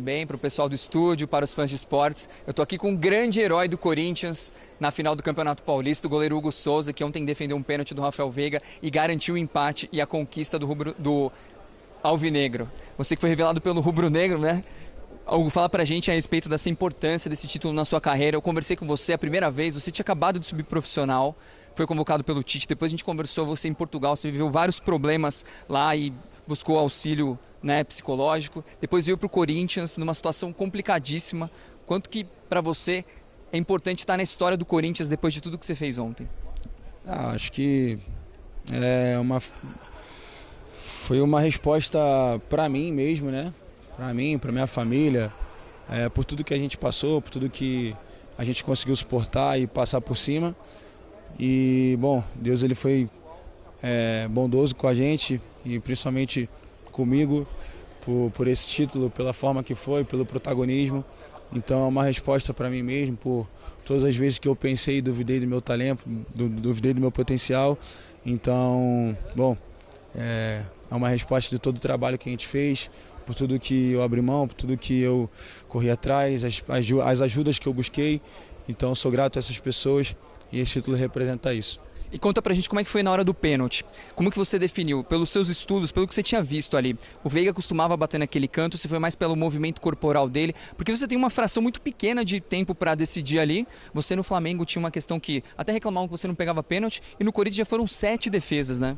Bem, para o pessoal do estúdio, para os fãs de esportes, eu estou aqui com um grande herói do Corinthians na final do Campeonato Paulista, o goleiro Hugo Souza, que ontem defendeu um pênalti do Rafael Veiga e garantiu o empate e a conquista do Alvinegro. Você que foi revelado pelo Rubro Negro, né? Hugo, fala pra gente a respeito dessa importância desse título na sua carreira. Eu conversei com você a primeira vez, você tinha acabado de subir profissional, foi convocado pelo Tite, depois a gente conversou, você em Portugal, você viveu vários problemas lá e buscou auxílio, né, psicológico, depois veio para o Corinthians numa situação complicadíssima. Quanto que para você é importante estar na história do Corinthians depois de tudo que você fez ontem? Acho que foi uma resposta para mim mesmo, né? Para mim, para minha família, por tudo que a gente passou, por tudo que a gente conseguiu suportar e passar por cima. E bom, Deus ele foi bondoso com a gente e principalmente comigo por esse título, pela forma que foi, pelo protagonismo. Então é uma resposta para mim mesmo, por todas as vezes que eu pensei e duvidei do meu talento, duvidei do meu potencial. Então, bom, é uma resposta de todo o trabalho que a gente fez, por tudo que eu abri mão, por tudo que eu corri atrás, as ajudas que eu busquei. Então sou grato a essas pessoas e esse título representa isso. E conta pra gente como é que foi na hora do pênalti. Como que você definiu? Pelos seus estudos, pelo que você tinha visto ali. O Veiga costumava bater naquele canto, você foi mais pelo movimento corporal dele, porque você tem uma fração muito pequena de tempo pra decidir ali. Você no Flamengo tinha uma questão que até reclamavam que você não pegava pênalti, e no Corinthians já foram 7 defesas, né?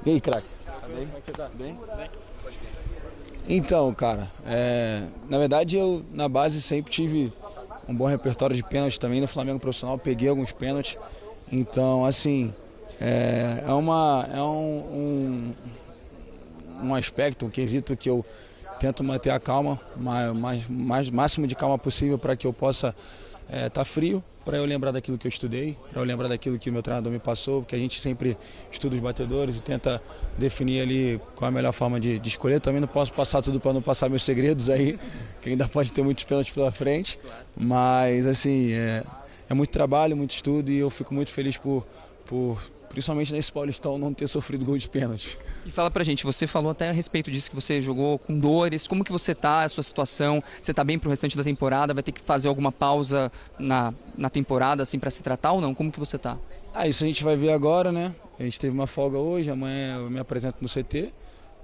E aí, craque? Tá bem? Como é que você tá? Bem? Então, cara, na verdade eu na base sempre tive um bom repertório de pênaltis também. No Flamengo profissional peguei alguns pênaltis. Então, assim, um aspecto, um quesito que eu tento manter a calma, máximo de calma possível para que eu possa tá frio, para eu lembrar daquilo que eu estudei, para eu lembrar daquilo que o meu treinador me passou, porque a gente sempre estuda os batedores e tenta definir ali qual a melhor forma de escolher. Também não posso passar tudo para não passar meus segredos aí, que ainda pode ter muitos pênaltis pela frente, mas assim, é muito trabalho, muito estudo e eu fico muito feliz por principalmente nesse Paulistão, não ter sofrido gol de pênalti. E fala pra gente, você falou até a respeito disso, que você jogou com dores, como que você tá, a sua situação, você tá bem pro restante da temporada, vai ter que fazer alguma pausa na temporada, assim, pra se tratar ou não? Como que você tá? Isso a gente vai ver agora, né? A gente teve uma folga hoje, amanhã eu me apresento no CT,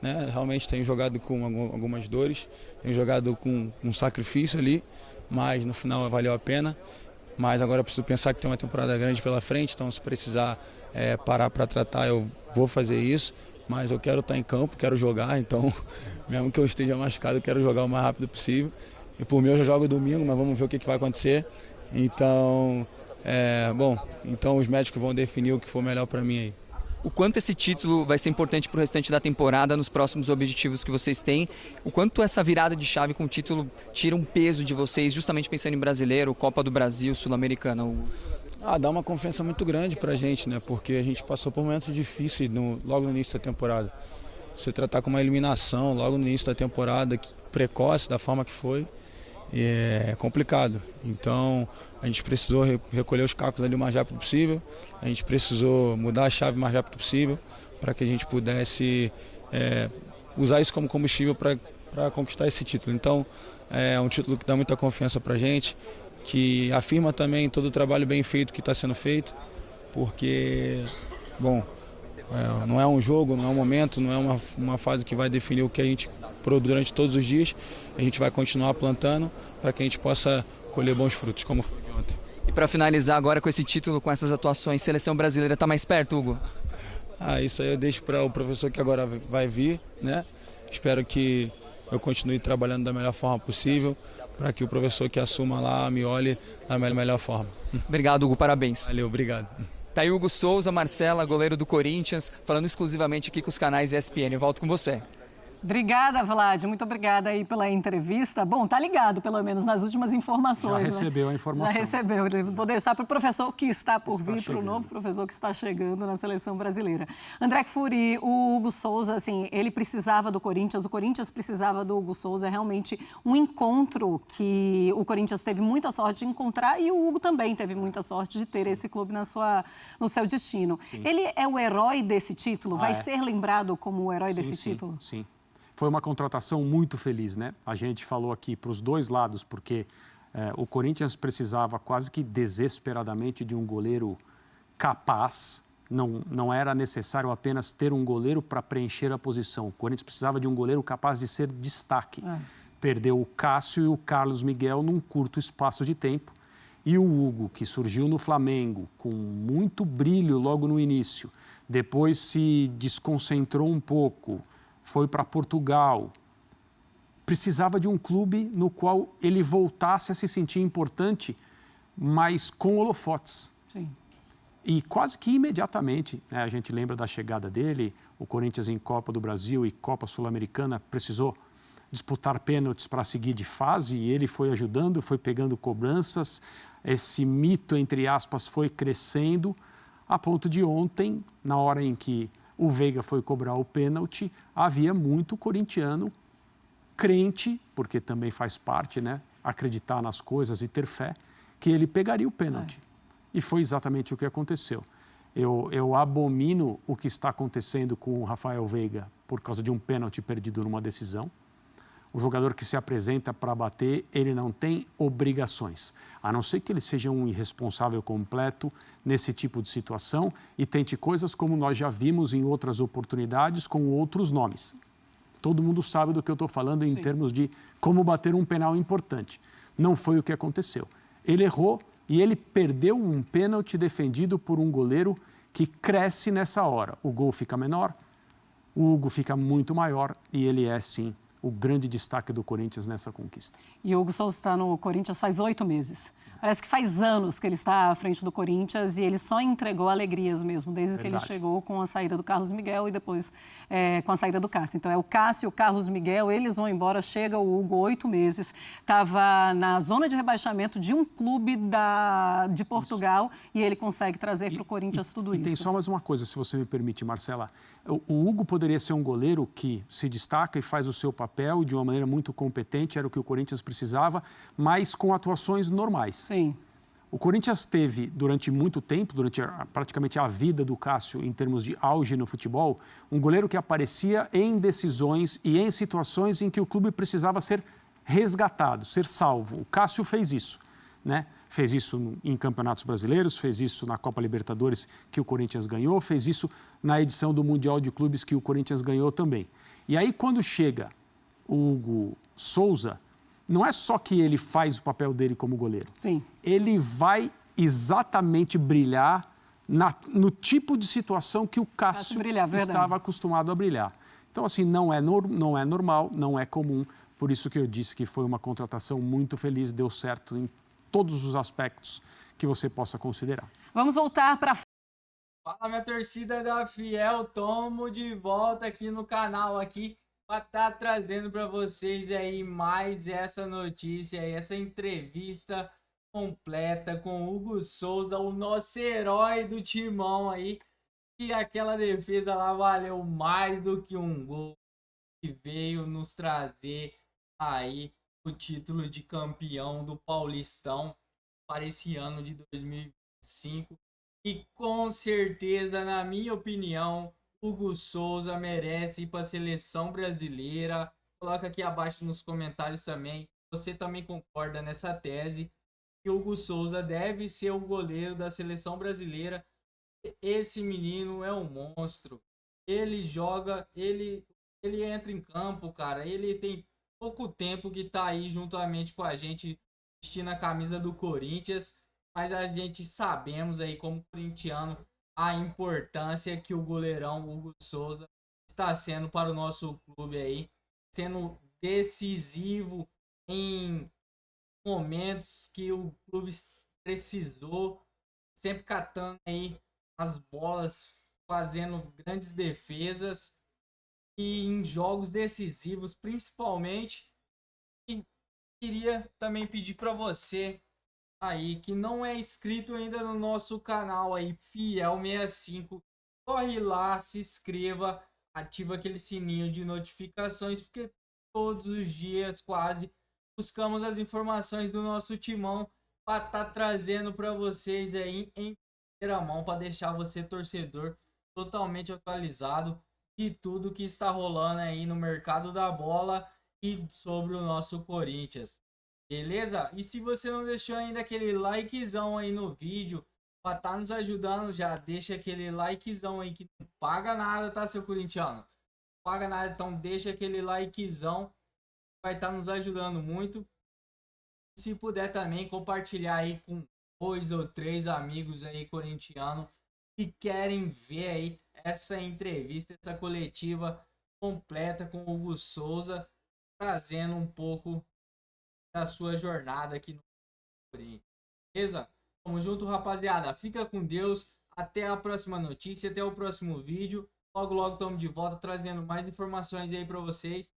né? Realmente tenho jogado com algumas dores, tenho jogado com um sacrifício ali, mas no final valeu a pena. Mas agora eu preciso pensar que tem uma temporada grande pela frente, então se precisar parar para tratar eu vou fazer isso. Mas eu quero estar em campo, quero jogar, então mesmo que eu esteja machucado eu quero jogar o mais rápido possível. E por mim eu já jogo domingo, mas vamos ver o que vai acontecer. Então, então os médicos vão definir o que for melhor para mim aí. O quanto esse título vai ser importante para o restante da temporada, nos próximos objetivos que vocês têm? O quanto essa virada de chave com o título tira um peso de vocês, justamente pensando em brasileiro, Copa do Brasil, Sul-Americana? Dá uma confiança muito grande para a gente, né? Porque a gente passou por momentos difíceis logo no início da temporada. Você tratar com uma eliminação logo no início da temporada, precoce, da forma que foi, é complicado. Então a gente precisou recolher os cacos ali o mais rápido possível, a gente precisou mudar a chave o mais rápido possível para que a gente pudesse usar isso como combustível para conquistar esse título. Então é um título que dá muita confiança para a gente, que afirma também todo o trabalho bem feito que está sendo feito, porque, bom, não é um jogo, não é um momento, não é uma fase que vai definir o que a gente produz durante todos os dias. A gente vai continuar plantando para que a gente possa colher bons frutos, como foi de ontem. E para finalizar agora com esse título, com essas atuações, seleção brasileira está mais perto, Hugo? Isso aí eu deixo para o professor que agora vai vir, né? Espero que eu continue trabalhando da melhor forma possível, para que o professor que assuma lá me olhe da melhor forma. Obrigado, Hugo, parabéns. Valeu, obrigado. Tá aí Hugo Souza, Marcela, goleiro do Corinthians, falando exclusivamente aqui com os canais ESPN. Eu volto com você. Obrigada, Vlad. Muito obrigada aí pela entrevista. Bom, tá ligado, pelo menos, nas últimas informações. Já recebeu né? a informação. Já recebeu. Vou deixar para o professor que está por vir, para o chegando. novo professor que está chegando na seleção brasileira. André Kfouri, o Hugo Souza, assim, ele precisava do Corinthians, o Corinthians precisava do Hugo Souza. É realmente um encontro que o Corinthians teve muita sorte de encontrar e o Hugo também teve muita sorte de ter esse clube no seu destino. Sim. Ele é o herói desse título? Vai ser lembrado como o herói desse título? Sim. Foi uma contratação muito feliz, né? A gente falou aqui para os dois lados, porque o Corinthians precisava quase que desesperadamente de um goleiro capaz. Não era necessário apenas ter um goleiro para preencher a posição. O Corinthians precisava de um goleiro capaz de ser destaque. Perdeu o Cássio e o Carlos Miguel num curto espaço de tempo. E o Hugo, que surgiu no Flamengo com muito brilho logo no início, depois se desconcentrou um pouco, foi para Portugal, precisava de um clube no qual ele voltasse a se sentir importante, mas com holofotes. Sim. E quase que imediatamente, né, a gente lembra da chegada dele, o Corinthians em Copa do Brasil e Copa Sul-Americana precisou disputar pênaltis para seguir de fase e ele foi ajudando, foi pegando cobranças, esse mito, entre aspas, foi crescendo, a ponto de ontem, na hora em que o Veiga foi cobrar o pênalti, havia muito corintiano crente, porque também faz parte, né, acreditar nas coisas e ter fé, que ele pegaria o pênalti. E foi exatamente o que aconteceu. Eu abomino o que está acontecendo com o Rafael Veiga por causa de um pênalti perdido numa decisão. O jogador que se apresenta para bater, ele não tem obrigações, a não ser que ele seja um irresponsável completo nesse tipo de situação e tente coisas como nós já vimos em outras oportunidades com outros nomes. Todo mundo sabe do que eu estou falando em termos de como bater um penal importante. Não foi o que aconteceu. Ele errou e ele perdeu um pênalti defendido por um goleiro que cresce nessa hora. O gol fica menor, o Hugo fica muito maior e ele é, sim, o grande destaque do Corinthians nessa conquista. E o Hugo Souza está no Corinthians faz 8 meses. Parece que faz anos que ele está à frente do Corinthians e ele só entregou alegrias mesmo, desde que ele chegou com a saída do Carlos Miguel e depois com a saída do Cássio. Então é o Cássio, o Carlos Miguel, eles vão embora, chega o Hugo, 8 meses. Estava na zona de rebaixamento de um clube de Portugal e ele consegue trazer para o Corinthians tudo isso. E tem só mais uma coisa, se você me permite, Marcela. O Hugo poderia ser um goleiro que se destaca e faz o seu papel de uma maneira muito competente, era o que o Corinthians precisava, mas com atuações normais. Sim. O Corinthians teve, durante muito tempo, durante praticamente a vida do Cássio, em termos de auge no futebol, um goleiro que aparecia em decisões e em situações em que o clube precisava ser resgatado, ser salvo. O Cássio fez isso, né? Fez isso em campeonatos brasileiros, fez isso na Copa Libertadores que o Corinthians ganhou, fez isso na edição do Mundial de Clubes que o Corinthians ganhou também. E aí, quando chega o Hugo Souza, não é só que ele faz o papel dele como goleiro. Sim. Ele vai exatamente brilhar no tipo de situação que o Cássio estava acostumado a brilhar. Então, assim, não é normal, não é comum. Por isso que eu disse que foi uma contratação muito feliz, deu certo em todos os aspectos que você possa considerar. Vamos voltar para... Fala, minha torcida da Fiel, tomo de volta aqui no canal aqui para estar trazendo para vocês aí mais essa notícia, essa entrevista completa com Hugo Souza, o nosso herói do timão aí. E aquela defesa lá valeu mais do que um gol que veio nos trazer aí o título de campeão do Paulistão para esse ano de 2025. E com certeza, na minha opinião, Hugo Souza merece ir para a seleção brasileira. Coloca aqui abaixo nos comentários também se você também concorda nessa tese que Hugo Souza deve ser o goleiro da seleção brasileira. Esse menino é um monstro. Ele joga, ele entra em campo, cara. Ele tem pouco tempo que tá aí juntamente com a gente vestindo a camisa do Corinthians, mas a gente sabemos aí como corintiano a importância que o goleirão Hugo Souza está sendo para o nosso clube aí, sendo decisivo em momentos que o clube precisou, sempre catando aí as bolas, fazendo grandes defesas. e em jogos decisivos, principalmente. E queria também pedir para você aí que não é inscrito ainda no nosso canal aí, Fiel 65, corre lá, se inscreva, ativa aquele sininho de notificações, porque todos os dias quase buscamos as informações do nosso timão para estar trazendo para vocês aí em primeira mão, para deixar você torcedor totalmente atualizado de tudo que está rolando aí no mercado da bola e sobre o nosso Corinthians. Beleza? E se você não deixou ainda aquele likezão aí no vídeo para estar nos ajudando, já deixa aquele likezão aí que não paga nada, tá, seu corintiano? Não paga nada, então deixa aquele likezão, vai estar nos ajudando muito. Se puder também compartilhar aí com 2 ou 3 amigos aí corintianos que querem ver aí essa entrevista, essa coletiva completa com o Hugo Souza, trazendo um pouco da sua jornada aqui no Corinthians. Beleza? Tamo junto, rapaziada. Fica com Deus. Até a próxima notícia, até o próximo vídeo. Logo, logo estamos de volta trazendo mais informações aí para vocês.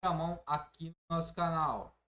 A mão aqui no nosso canal.